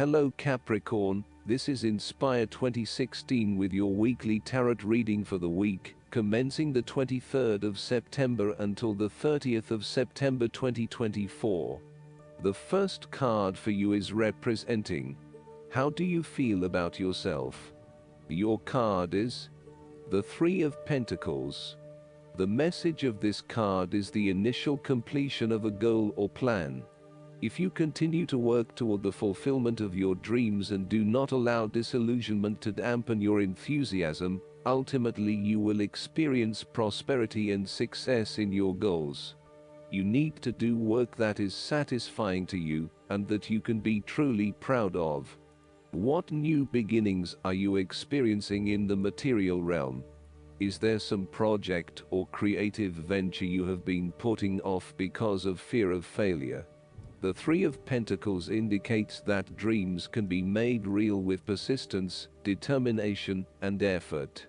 Hello Capricorn, this is Inspire 2016 with your weekly tarot reading for the week, commencing the 23rd of September until the 30th of September 2024. The first card for you is representing, how do you feel about yourself? Your card is the Three of Pentacles. The message of this card is the initial completion of a goal or plan. If you continue to work toward the fulfillment of your dreams and do not allow disillusionment to dampen your enthusiasm, ultimately you will experience prosperity and success in your goals. You need to do work that is satisfying to you and that you can be truly proud of. What new beginnings are you experiencing in the material realm? Is there some project or creative venture you have been putting off because of fear of failure? The Three of Pentacles indicates that dreams can be made real with persistence, determination, and effort.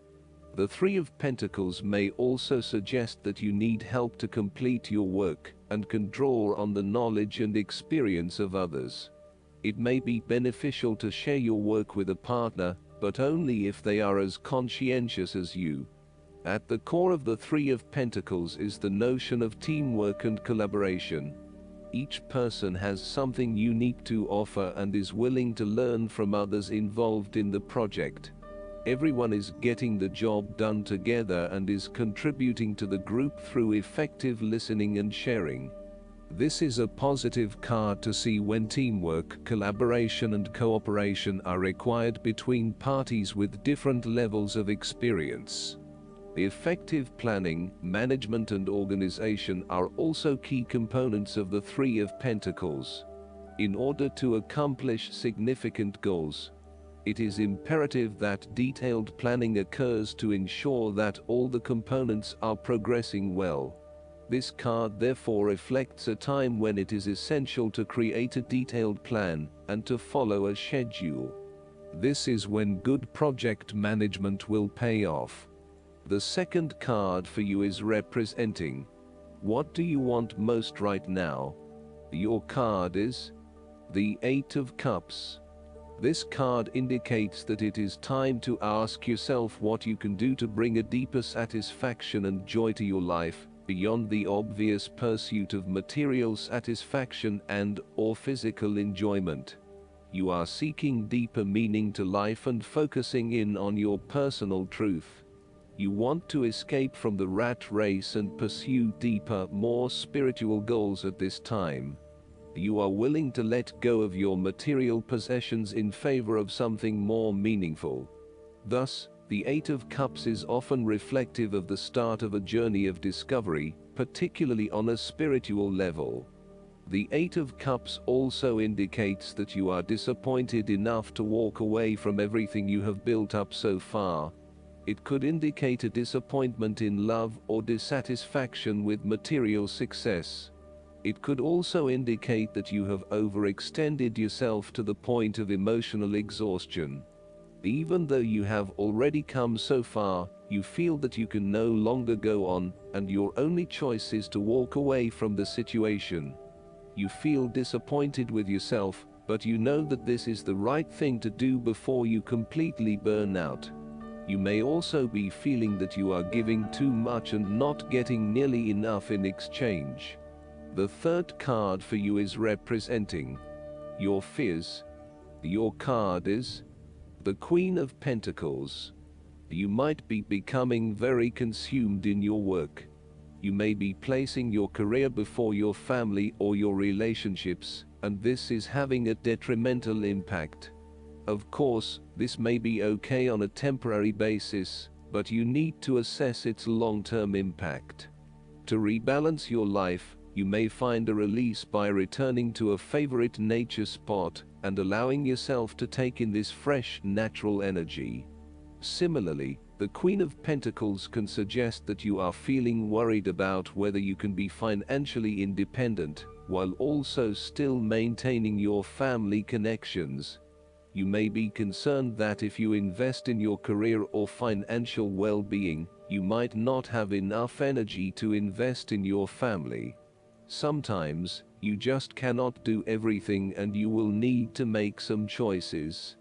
The Three of Pentacles may also suggest that you need help to complete your work and can draw on the knowledge and experience of others. It may be beneficial to share your work with a partner, but only if they are as conscientious as you. At the core of the Three of Pentacles is the notion of teamwork and collaboration. Each person has something unique to offer and is willing to learn from others involved in the project. Everyone is getting the job done together and is contributing to the group through effective listening and sharing. This is a positive card to see when teamwork, collaboration, and cooperation are required between parties with different levels of experience. Effective planning, management, and organization are also key components of the Three of Pentacles. In order to accomplish significant goals, it is imperative that detailed planning occurs to ensure that all the components are progressing well. This card therefore reflects a time when it is essential to create a detailed plan and to follow a schedule. This is when good project management will pay off. The second card for you is representing, what do you want most right now? Your card is the Eight of Cups. This card indicates that it is time to ask yourself what you can do to bring a deeper satisfaction and joy to your life, beyond the obvious pursuit of material satisfaction and/or physical enjoyment. You are seeking deeper meaning to life and focusing in on your personal truth. You want to escape from the rat race and pursue deeper, more spiritual goals at this time. You are willing to let go of your material possessions in favor of something more meaningful. Thus, the Eight of Cups is often reflective of the start of a journey of discovery, particularly on a spiritual level. The Eight of Cups also indicates that you are disappointed enough to walk away from everything you have built up so far. It could indicate a disappointment in love or dissatisfaction with material success. It could also indicate that you have overextended yourself to the point of emotional exhaustion. Even though you have already come so far, you feel that you can no longer go on, and your only choice is to walk away from the situation. You feel disappointed with yourself, but you know that this is the right thing to do before you completely burn out. You may also be feeling that you are giving too much and not getting nearly enough in exchange. The third card for you is representing your fears. Your card is the Queen of Pentacles. You might be becoming very consumed in your work. You may be placing your career before your family or your relationships, and this is having a detrimental impact. Of course, this may be okay on a temporary basis, but you need to assess its long-term impact. To rebalance your life, you may find a release by returning to a favorite nature spot and allowing yourself to take in this fresh, natural energy. Similarly, the Queen of Pentacles can suggest that you are feeling worried about whether you can be financially independent, while also still maintaining your family connections. You may be concerned that if you invest in your career or financial well-being, you might not have enough energy to invest in your family. Sometimes, you just cannot do everything and you will need to make some choices.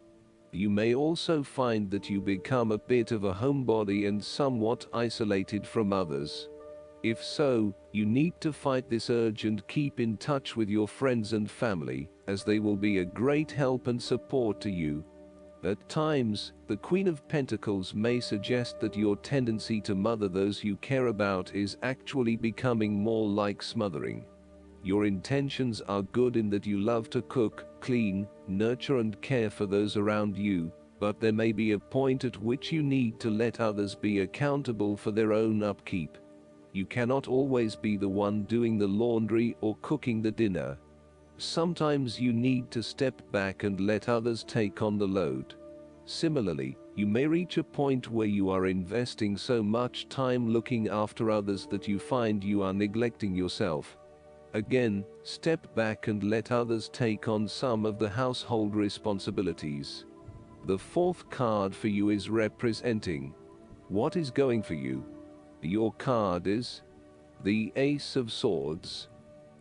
You may also find that you become a bit of a homebody and somewhat isolated from others. If so, you need to fight this urge and keep in touch with your friends and family, as they will be a great help and support to you. At times, the Queen of Pentacles may suggest that your tendency to mother those you care about is actually becoming more like smothering. Your intentions are good in that you love to cook, clean, nurture and care for those around you, but there may be a point at which you need to let others be accountable for their own upkeep. You cannot always be the one doing the laundry or cooking the dinner. Sometimes you need to step back and let others take on the load. Similarly, you may reach a point where you are investing so much time looking after others that you find you are neglecting yourself. Again, step back and let others take on some of the household responsibilities. The fourth card for you is representing what is going for you. Your card is the Ace of Swords.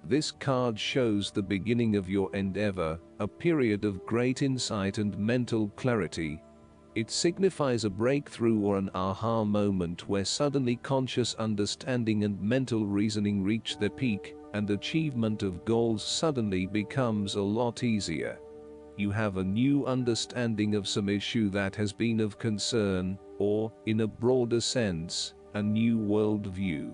This card shows the beginning of your endeavor, a period of great insight and mental clarity. It signifies a breakthrough or an aha moment where suddenly conscious understanding and mental reasoning reach their peak, and achievement of goals suddenly becomes a lot easier. You have a new understanding of some issue that has been of concern, or, in a broader sense, a new worldview.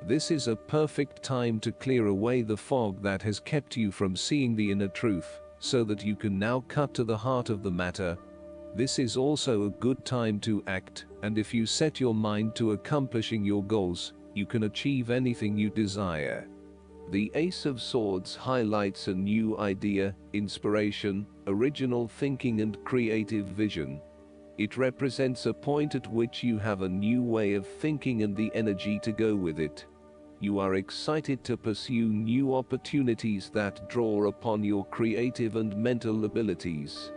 This is a perfect time to clear away the fog that has kept you from seeing the inner truth, so that you can now cut to the heart of the matter. This is also a good time to act, and if you set your mind to accomplishing your goals, you can achieve anything you desire. The Ace of Swords highlights a new idea, inspiration, original thinking and creative vision. It represents a point at which you have a new way of thinking and the energy to go with it. You are excited to pursue new opportunities that draw upon your creative and mental abilities.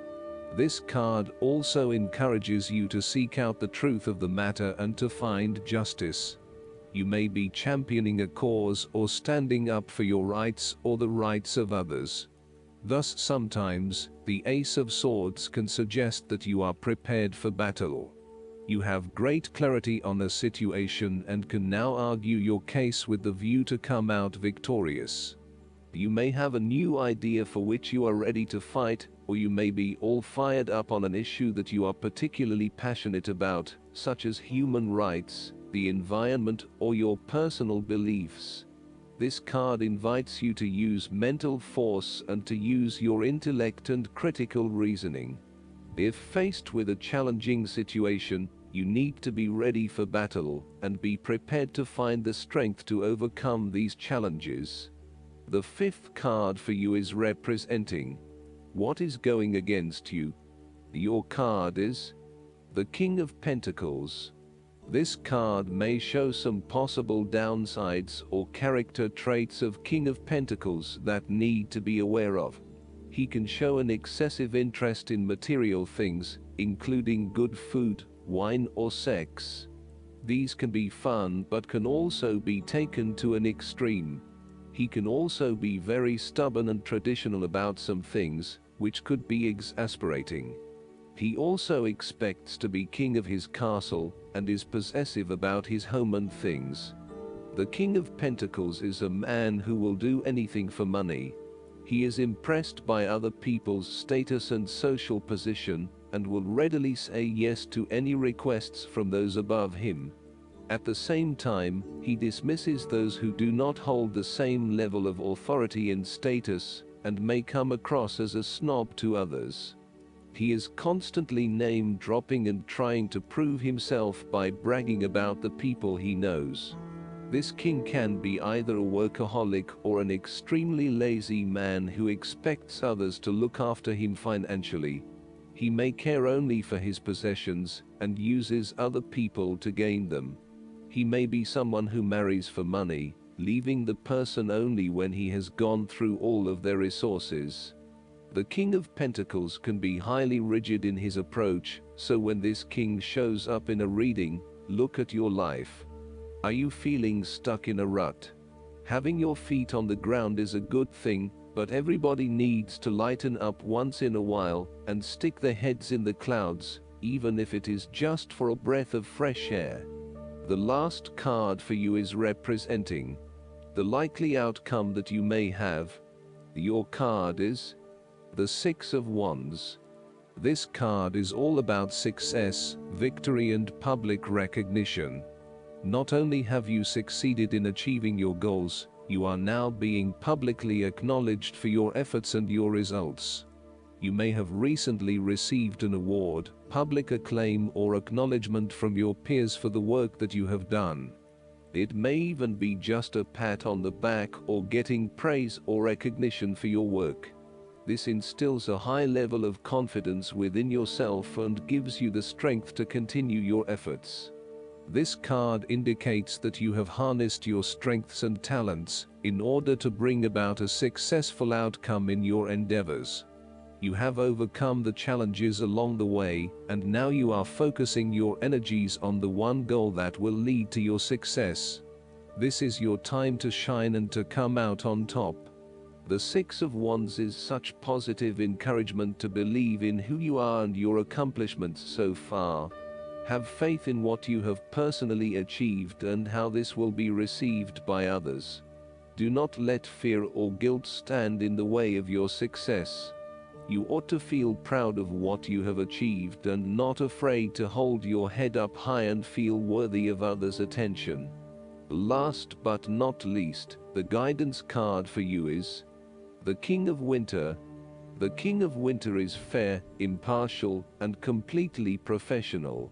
This card also encourages you to seek out the truth of the matter and to find justice. You may be championing a cause or standing up for your rights or the rights of others. Thus, sometimes, the Ace of Swords can suggest that you are prepared for battle. You have great clarity on a situation and can now argue your case with the view to come out victorious. You may have a new idea for which you are ready to fight, or you may be all fired up on an issue that you are particularly passionate about, such as human rights, the environment, or your personal beliefs. This card invites you to use mental force and to use your intellect and critical reasoning. If faced with a challenging situation, you need to be ready for battle and be prepared to find the strength to overcome these challenges. The fifth card for you is representing what is going against you. Your card is the King of Pentacles. This card may show some possible downsides or character traits of King of Pentacles that need to be aware of. He can show an excessive interest in material things, including good food, wine or sex. These can be fun but can also be taken to an extreme. He can also be very stubborn and traditional about some things, which could be exasperating. He also expects to be king of his castle, and is possessive about his home and things. The King of Pentacles is a man who will do anything for money. He is impressed by other people's status and social position, and will readily say yes to any requests from those above him. At the same time, he dismisses those who do not hold the same level of authority and status, and may come across as a snob to others. He is constantly name-dropping and trying to prove himself by bragging about the people he knows. This king can be either a workaholic or an extremely lazy man who expects others to look after him financially. He may care only for his possessions and uses other people to gain them. He may be someone who marries for money, leaving the person only when he has gone through all of their resources. The King of Pentacles can be highly rigid in his approach, so when this king shows up in a reading, look at your life. Are you feeling stuck in a rut? Having your feet on the ground is a good thing, but everybody needs to lighten up once in a while and stick their heads in the clouds, even if it is just for a breath of fresh air. The last card for you is representing the likely outcome that you may have. Your card is the Six of Wands. This card is all about success, victory, and public recognition. Not only have you succeeded in achieving your goals, you are now being publicly acknowledged for your efforts and your results. You may have recently received an award, public acclaim, or acknowledgement from your peers for the work that you have done. It may even be just a pat on the back or getting praise or recognition for your work. This instills a high level of confidence within yourself and gives you the strength to continue your efforts. This card indicates that you have harnessed your strengths and talents in order to bring about a successful outcome in your endeavors. You have overcome the challenges along the way, and now you are focusing your energies on the one goal that will lead to your success. This is your time to shine and to come out on top. The Six of Wands is such positive encouragement to believe in who you are and your accomplishments so far. Have faith in what you have personally achieved and how this will be received by others. Do not let fear or guilt stand in the way of your success. You ought to feel proud of what you have achieved and not afraid to hold your head up high and feel worthy of others' attention. Last but not least, the guidance card for you is the King of Winter. The King of Winter is fair, impartial, and completely professional.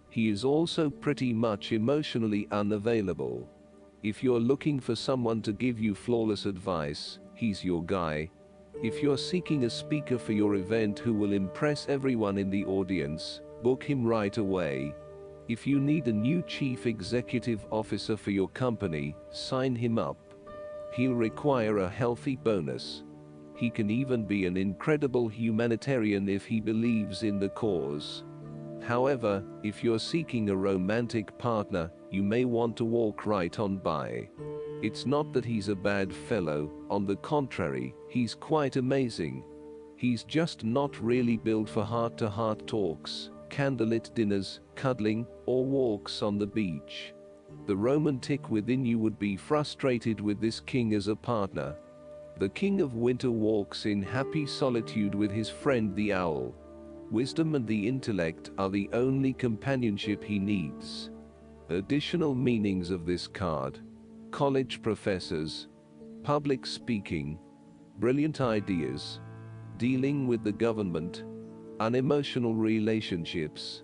He is also pretty much emotionally unavailable. If you're looking for someone to give you flawless advice, he's your guy. If you're seeking a speaker for your event who will impress everyone in the audience, book him right away. If you need a new chief executive officer for your company, sign him up. He'll require a healthy bonus. He can even be an incredible humanitarian if he believes in the cause. However, if you're seeking a romantic partner, you may want to walk right on by. It's not that he's a bad fellow, on the contrary, he's quite amazing. He's just not really built for heart-to-heart talks, candlelit dinners, cuddling, or walks on the beach. The romantic within you would be frustrated with this king as a partner. The King of Winter walks in happy solitude with his friend the owl. Wisdom and the intellect are the only companionship he needs. Additional meanings of this card: college professors, public speaking, brilliant ideas, dealing with the government, unemotional relationships.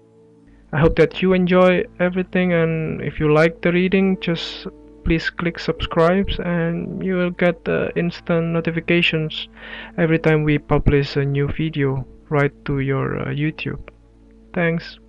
I hope that you enjoy everything, and if you like the reading, just please click subscribe and you will get instant notifications every time we publish a new video right to your YouTube. Thanks.